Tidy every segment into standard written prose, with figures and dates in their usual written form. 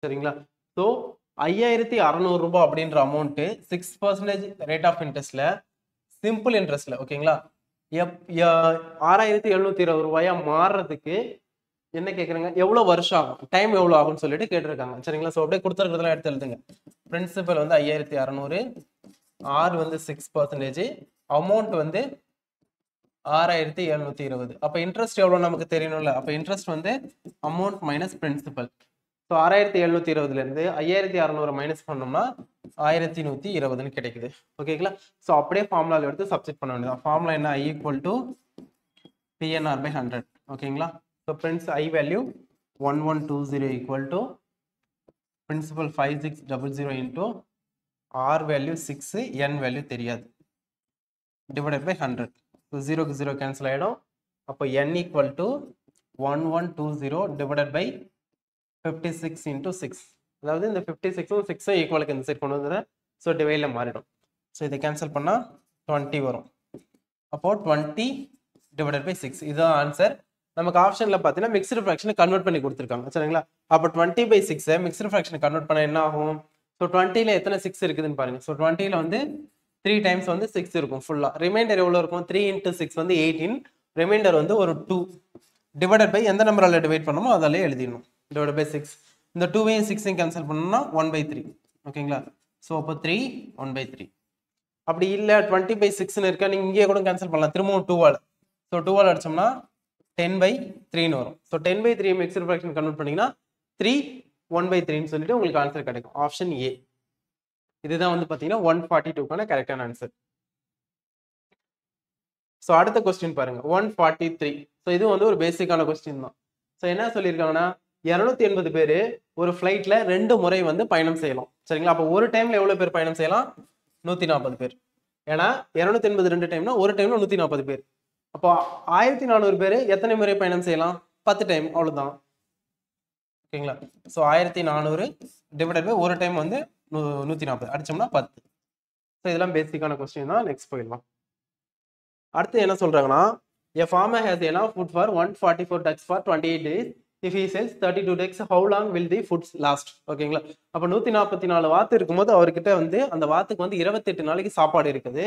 சரிங்களா? ஸோ 5600 ரூபாய் அப்படின்ற அமௌண்ட் 6% ரேட் ஆஃப் இன்ட்ரெஸ்ட்ல சிம்பிள் இன்ட்ரெஸ்ட்ல ஓகேங்களா 6720 ரூபாயா மாறுறதுக்கு என்ன கேக்குறாங்க எவ்வளவு வருஷம் ஆகும் டைம் எவ்வளவு ஆகும்னு சொல்லிட்டு கேட்டிருக்காங்க சரிங்களா சோ அப்படியே கொடுத்துருக்கிறதெல்லாம் எடுத்து எழுதுங்க பிரின்சிபல் வந்து 5600 ஆர் வந்து 6% அமௌண்ட் வந்து 6720 அப்ப இன்ட்ரெஸ்ட் எவ்வளவு நமக்கு தெரியணும்ல அப்ப இன்ட்ரெஸ்ட் வந்து அமௌண்ட் மைனஸ் பிரின்சிபல் ஸோ 6720ல இருந்து 5600 மைனஸ் பண்ணோம்னா 1120ன்னு கிடைக்குது ஓகேங்களா ஸோ அப்படியே ஃபார்முலால எடுத்து சப்ஸ்டிட் பண்ண வேண்டியதான் ஃபார்முலா என்ன I equal to PNR by 100 ஓகேங்களா so friends I value 1120 equal to principal 5600 into R value 6 N value தெரியாது டிவைடட் பை 100 ஸோ 0க்கு 0 கேன்சல் ஆகிடும் அப்போ N equal to 1120 divided by 56 into 6 அதாவது இந்த 56 6 ஈக்குவலுக்கு இந்த சைடு கொண்டு வந்துடுறேன் ஸோ டிவைட்ல மாறிடும் ஸோ இதை கேன்சல் பண்ணால் 20 வரும் அப்போ 20 டிவைடட் பை 6 இதுதான் ஆன்சர் நமக்கு ஆப்ஷன்ல பார்த்தீங்கன்னா மிக்ஸ்டு ஃப்ராக்ஷனை கன்வெர்ட் பண்ணி கொடுத்துருக்காங்க சரிங்களா அப்போ 20 பை 6 மிக்ஸ்டு ஃப்ராக்ஷனை கன்வெர்ட் பண்ண என்ன ஆகும் ஸோ 20ல எத்தனை 6 இருக்குதுன்னு பாருங்க ஸோ 20ல வந்து 3 டைம்ஸ் வந்து 6 இருக்கும் ஃபுல்லாக ரிமைண்டர் எவ்வளோ இருக்கும் 3 into 6 வந்து 18 ரிமைண்டர் வந்து ஒரு 2 டிவைடட் பை எந்த நம்பரால் டிவைட் பண்ணணுமோ அதாலே எழுதிடணும் divided by 6 இந்த 2வையும் 6ஐயும் கேன்சல் பண்ணோம்னா 1/3 ஓகேங்களா ஸோ அப்போ 3 1/3 அப்படி இல்லை 20 by 6ன்னு இருக்கா நீங்கள் இங்கேயே கூட கேன்சல் பண்ணலாம் திரும்பவும் 2ஆல் ஸோ 2ஆல் அடிச்சோம்னா 10/3ன்னு வரும் ஸோ 10/3 மிக்ஸ்டு ஃப்ராக்ஷன் கன்வெர்ட் பண்ணீங்கன்னா 3 1/3ன்னு சொல்லிட்டு உங்களுக்கு ஆன்சர் கிடைக்கும் ஆப்ஷன் ஏ இதுதான் வந்து பார்த்தீங்கன்னா 142க்கான கரெக்டான ஆன்சர் ஸோ அடுத்த கொஸ்டின் பாருங்க 143 ஸோ இது வந்து ஒரு பேசிக்கான கொஸ்டின் தான் ஸோ என்ன சொல்லியிருக்காங்கன்னா 280 பேர் ஒரு ஃப்ளைட்ல 2 முறை வந்து பயணம் செய்யலாம் சரிங்களா அப்போ ஒரு டைம்ல எவ்வளவு பேர் பயணம் செய்யலாம் 140 பேர் ஏன்னா 280 2 டைம்னா ஒரு டைம்ல 140 பேர் அப்போ 1400 பேர் எத்தனை முறை பயணம் செய்யலாம் 10 டைம் அவ்வளவுதான் ஓகேங்களா ஸோ 1400 டிவைடட் பை ஒரு டைம் வந்து 140 அடிச்சோம்னா 10 ஸோ இதெல்லாம் பேசிக்கான கொஸ்டின் தான் நெக்ஸ்ட் போயிடலாம் அடுத்து என்ன சொல்றாங்கன்னா a farmer has enough food for 144 ducks for 28 days if he sells 32 ducks how long will the foods last ஓகேங்களா அப்ப 144 வாத்து இருக்கும்போது அவர்கிட்ட வந்து அந்த வாத்துக்கு வந்து 28 நாளைக்கு சாப்பாடு இருக்குது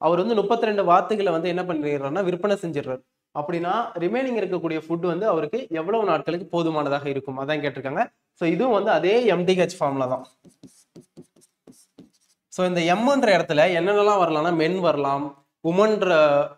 அவர் வந்து 32 வாத்துகளை வந்து என்ன பண்ணிடுறாருன்னா விற்பனை செஞ்சிடறாரு அப்படின்னா ரிமைனிங் இருக்கக்கூடிய ஃபுட் வந்து அவருக்கு எவ்வளவு நாட்களுக்கு போதுமானதாக இருக்கும் அதான் கேட்டிருக்காங்க ஸோ இதுவும் வந்து அதே MDH ஃபார்முலா தான் ஸோ இந்த எம்ன்ற இடத்துல என்னென்னலாம் வரலாம்னா மென் வரலாம் உமன்ற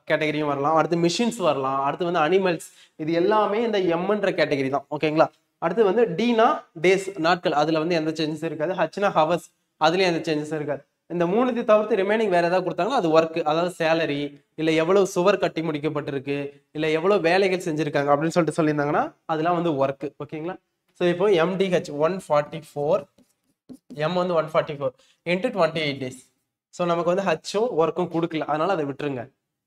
கேட்டகரியும் வரலாம் அடுத்து மிஷின்ஸ் வரலாம் அடுத்து வந்து அனிமல்ஸ் இது எல்லாமே இந்த எம்ன்ற கேட்டகரி தான் ஓகேங்களா அடுத்து வந்து டீனா டேஸ் நாட்கள் அதுல வந்து எந்த சேஞ்சஸ் இருக்காது ஹச்னா ஹவர்ஸ் அதுலயும் எந்த சேஞ்சஸ் இருக்காது இந்த மூணுத்தை தவிர்த்து ரிமைனிங் வேற ஏதாவது கொடுத்தாங்கன்னா அது ஒர்க் அதாவது சேலரி இல்ல எவ்வளவு சுவர் கட்டி முடிக்கப்பட்டிருக்கு இல்ல எவ்வளவு வேலைகள் செஞ்சிருக்காங்க அப்படின்னு சொல்லிட்டு சொல்லியிருந்தாங்கன்னா அதெல்லாம் வந்து ஒர்க் ஓகேங்களா ஸோ இப்போ MDH 144 எம் வந்து 144 into 28 days ஸோ நமக்கு வந்து ஹச்சும் ஒர்க்கும் கொடுக்கல அதனால அதை விட்டுருங்க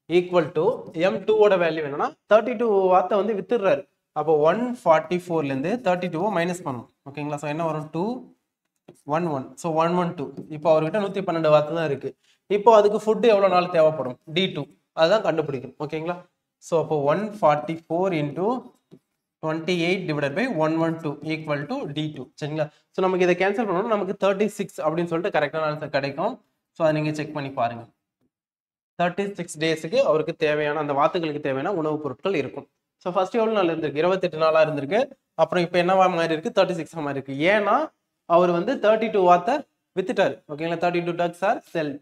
ஈக்குவல் டு M2ஓட வேல்யூ என்னன்னா 32 வார்த்தை வந்து வித்துடுறாரு அப்போ 144லேருந்து 32 மைனஸ் பண்ணணும் ஓகேங்களா ஸோ என்ன வரும் 211 ஸோ 112 இப்போ அவர்கிட்ட 112 வார்த்தை தான் இருக்கு இப்போ அதுக்கு ஃபுட்டு எவ்வளோ நாள் தேவைப்படும் D2 அதுதான் கண்டுபிடிக்கும் ஓகேங்களா ஸோ அப்போ 144 into 28 divided by 112 equal to D2 சரிங்களா ஸோ நமக்கு இதை கேன்சல் பண்ணோம்னா நமக்கு 36 அப்படின்னு சொல்லிட்டு கரெக்டான ஆன்சர் கிடைக்கும் ஸோ அதை நீங்கள் செக் பண்ணி பாருங்க 36 டேஸுக்கு அவருக்கு தேவையான அந்த வாத்துகளுக்கு தேவையான உணவுப் பொருட்கள் இருக்கும் ஸோ ஃபர்ஸ்ட் எவ்வளோ நாள் இருந்திருக்கு 28 நாளாக இருந்திருக்கு அப்புறம் இப்போ என்னவா மாதிரி இருக்கு 36 மாதிரி இருக்கு ஏன்னா அவர் வந்து 32 வாத்தை வித்துட்டாரு ஓகேங்களா 32 ducks are sold